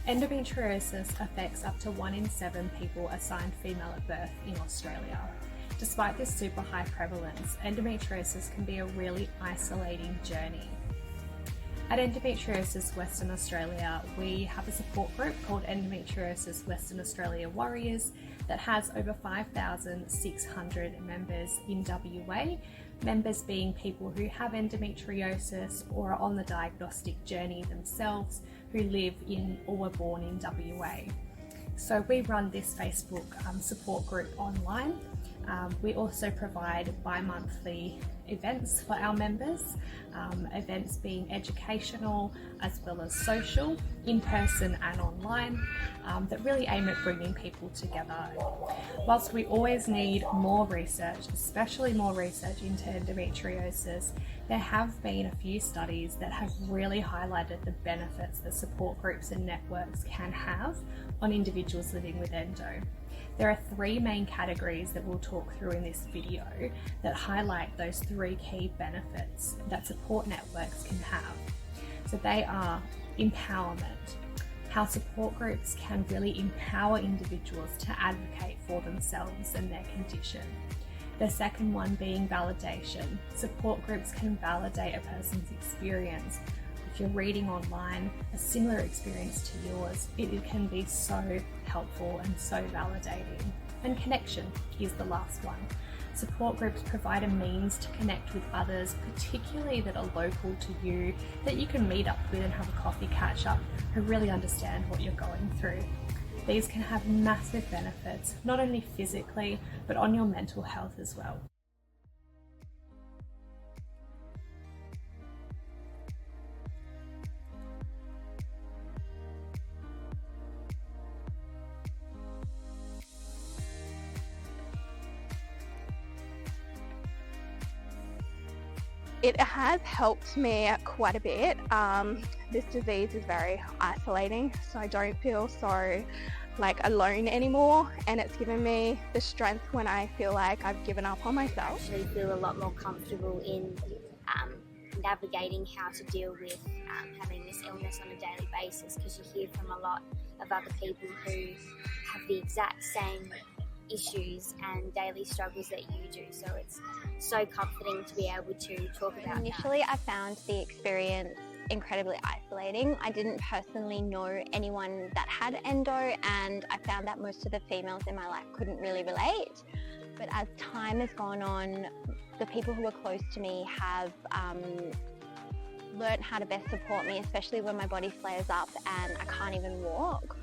Endometriosis affects up to 1 in 7 people assigned female at birth in Australia. Despite this super high prevalence, endometriosis can be a really isolating journey. At Endometriosis Western Australia, we have a support group called Endometriosis Western Australia Warriors that has over 5,600 members in WA, members being people who have endometriosis or are on the diagnostic journey themselves, who live in or were born in WA. So we run this Facebook support group online. We also provide bi-monthly events for our members, events being educational as well as social, in person and online, that really aim at bringing people together. Whilst we always need more research, especially more research into endometriosis, there have been a few studies that have really highlighted the benefits that support groups and networks can have on individuals living with endo. There are 3 main categories that we'll talk through in this video that highlight those 3 key benefits that support networks can have. So they are empowerment, how support groups can really empower individuals to advocate for themselves and their condition. The second one being validation. Support groups can validate a person's experience. If you're reading online a similar experience to yours, it can be so helpful and so validating. And connection is the last one. Support groups provide a means to connect with others, particularly that are local to you, that you can meet up with and have a coffee catch up, who really understand what you're going through. These can have massive benefits, not only physically, but on your mental health as well. It has helped me quite a bit. This disease is very isolating, so I don't feel so alone anymore, and it's given me the strength when I feel like I've given up on myself. I actually feel a lot more comfortable in navigating how to deal with having this illness on a daily basis, because you hear from a lot of other people who have the exact same issues and daily struggles that you do, so it's so comforting to be able to talk about Initially, I found the experience incredibly isolating. I didn't personally know anyone that had endo, and I found that most of the females in my life couldn't really relate. But as time has gone on, the people who are close to me have learnt how to best support me, especially when my body flares up and I can't even walk.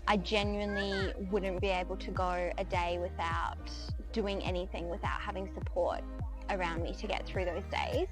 I genuinely wouldn't be able to go a day without doing anything, without having support around me to get through those days.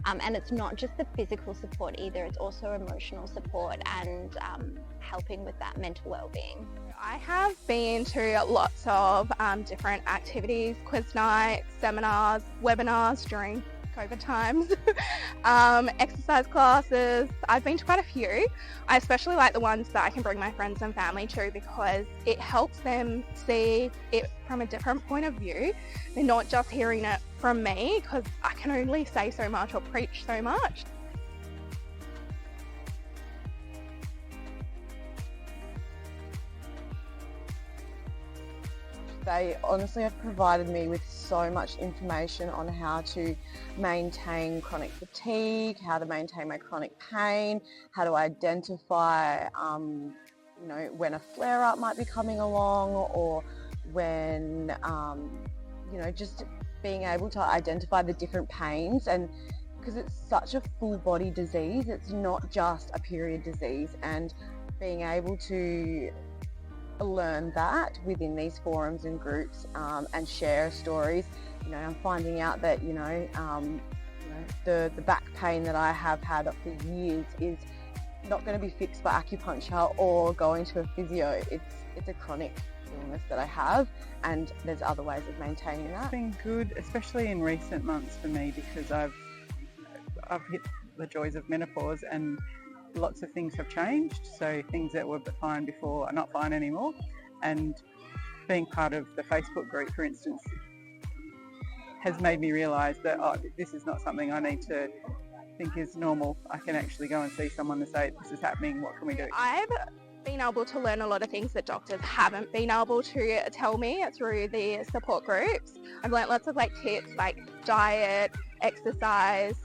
And it's not just the physical support either, it's also emotional support and helping with that mental well-being. I have been to lots of different activities, quiz nights, seminars, webinars during COVID times, exercise classes. I've been to quite a few. I especially like the ones that I can bring my friends and family to, because it helps them see it from a different point of view. They're not just hearing it from me, because I can only say so much or preach so much. They honestly have provided me with so much information on how to maintain chronic fatigue, how to maintain my chronic pain, how to identify, when a flare-up might be coming along, or when, just being able to identify the different pains. And because it's such a full body disease, it's not just a period disease, and being able to learn that within these forums and groups and share stories. I'm finding out that the back pain that I have had for years is not going to be fixed by acupuncture or going to a physio. It's a chronic illness that I have, and there's other ways of maintaining that. It's been good, especially in recent months for me, because I've hit the joys of menopause and lots of things have changed. So things that were fine before are not fine anymore, and being part of the Facebook group, for instance, has made me realise that this is not something I need to think is normal. I can actually go and see someone and say, this is happening, what can we do? I've been able to learn a lot of things that doctors haven't been able to tell me through the support groups. I've learnt lots of tips like diet, exercise,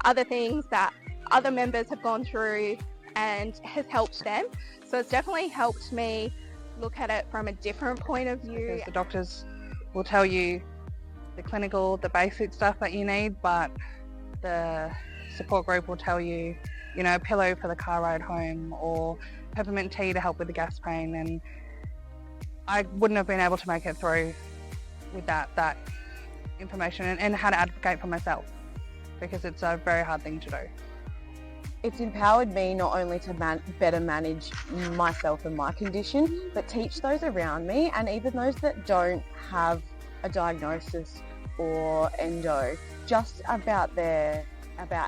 other things that other members have gone through and has helped them. So it's definitely helped me look at it from a different point of view. Because the doctors will tell you the clinical, the basic stuff that you need, but the support group will tell you, a pillow for the car ride home or peppermint tea to help with the gas pain, and I wouldn't have been able to make it through with that information and how to advocate for myself, because it's a very hard thing to do. It's empowered me not only to better manage myself and my condition, but teach those around me, and even those that don't have a diagnosis or endo, just about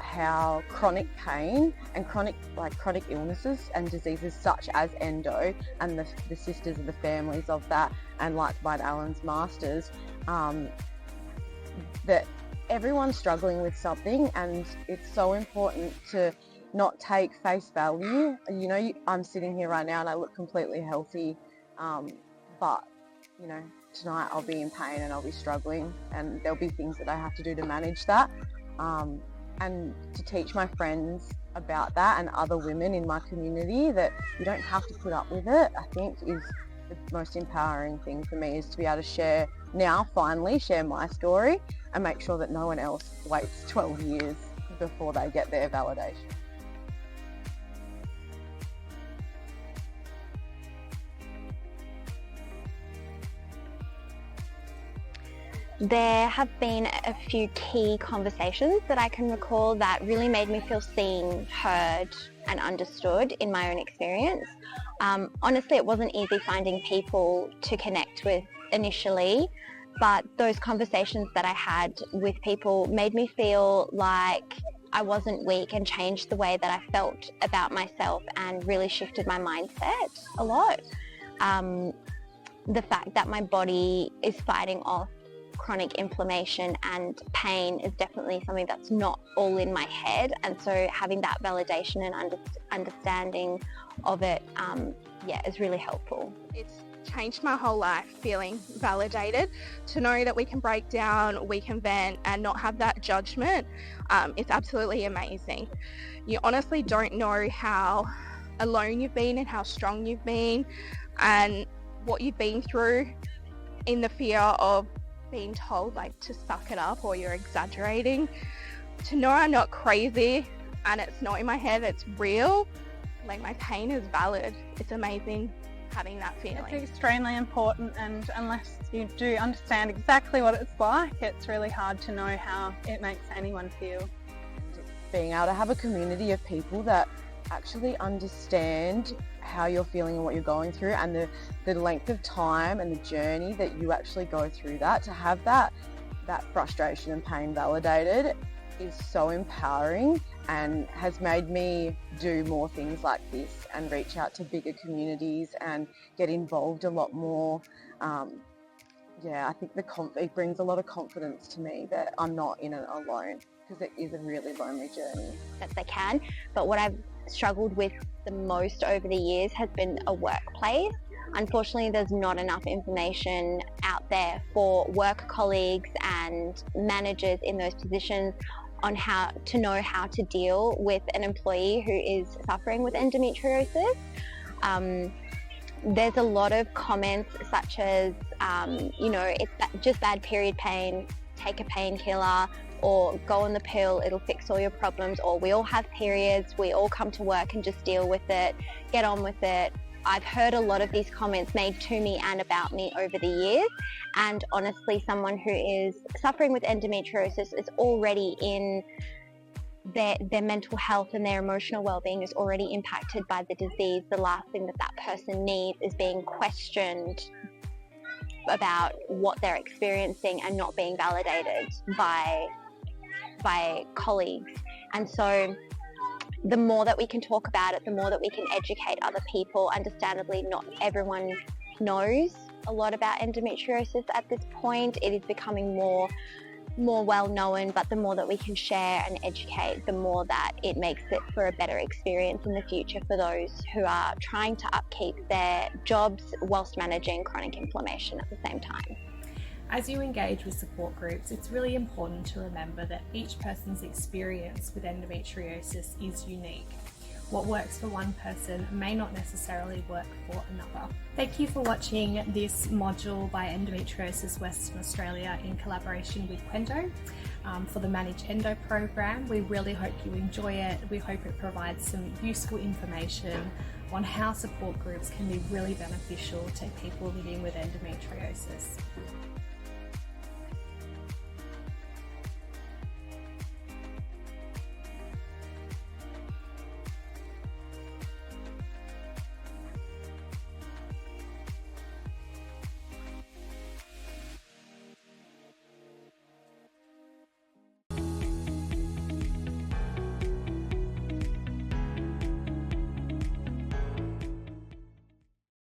how chronic pain and chronic illnesses and diseases such as endo and the sisters of the families of that, and like Mike Allen's masters, that everyone's struggling with something, and it's so important to not take face value. I'm sitting here right now and I look completely healthy, but tonight I'll be in pain and I'll be struggling, and there'll be things that I have to do to manage that. And to teach my friends about that and other women in my community that you don't have to put up with it, I think is the most empowering thing for me, is to be able to finally share my story and make sure that no one else waits 12 years before they get their validation. There have been a few key conversations that I can recall that really made me feel seen, heard and understood in my own experience. Honestly, it wasn't easy finding people to connect with initially, but those conversations that I had with people made me feel like I wasn't weak and changed the way that I felt about myself and really shifted my mindset a lot. The fact that my body is fighting off chronic inflammation and pain is definitely something that's not all in my head, and so having that validation and understanding of it is really helpful. It's changed my whole life, feeling validated, to know that we can break down, we can vent and not have that judgment. It's absolutely amazing. You honestly don't know how alone you've been and how strong you've been and what you've been through in the fear of being told to suck it up or you're exaggerating. To know I'm not crazy and it's not in my head, it's real, my pain is valid. It's amazing having that feeling. It's extremely important, and unless you do understand exactly what it's like, it's really hard to know how it makes anyone feel. Being able to have a community of people that actually understand how you're feeling and what you're going through, and the length of time and the journey that you actually go through that, to have that frustration and pain validated is so empowering, and has made me do more things like this and reach out to bigger communities and get involved a lot more. I think it brings a lot of confidence to me that I'm not in it alone, because it is a really lonely journey. That they can, but what I've struggled with the most over the years has been a workplace. Unfortunately, there's not enough information out there for work colleagues and managers in those positions on how to know how to deal with an employee who is suffering with endometriosis. There's a lot of comments such as, it's just bad period pain, take a painkiller, or go on the pill, it'll fix all your problems, or we all have periods, we all come to work and just deal with it, get on with it. I've heard a lot of these comments made to me and about me over the years, and honestly, someone who is suffering with endometriosis is already in their mental health and their emotional well-being is already impacted by the disease. The last thing that person needs is being questioned about what they're experiencing and not being validated by colleagues. And so the more that we can talk about it, the more that we can educate other people. Understandably, not everyone knows a lot about endometriosis at this point. It is becoming more more well known, but the more that we can share and educate, the more that it makes it for a better experience in the future for those who are trying to upkeep their jobs whilst managing chronic inflammation at the same time. As you engage with support groups, it's really important to remember that each person's experience with endometriosis is unique. What works for one person may not necessarily work for another. Thank you for watching this module by Endometriosis Western Australia in collaboration with Endo for the Manage Endo program. We really hope you enjoy it. We hope it provides some useful information on how support groups can be really beneficial to people living with endometriosis.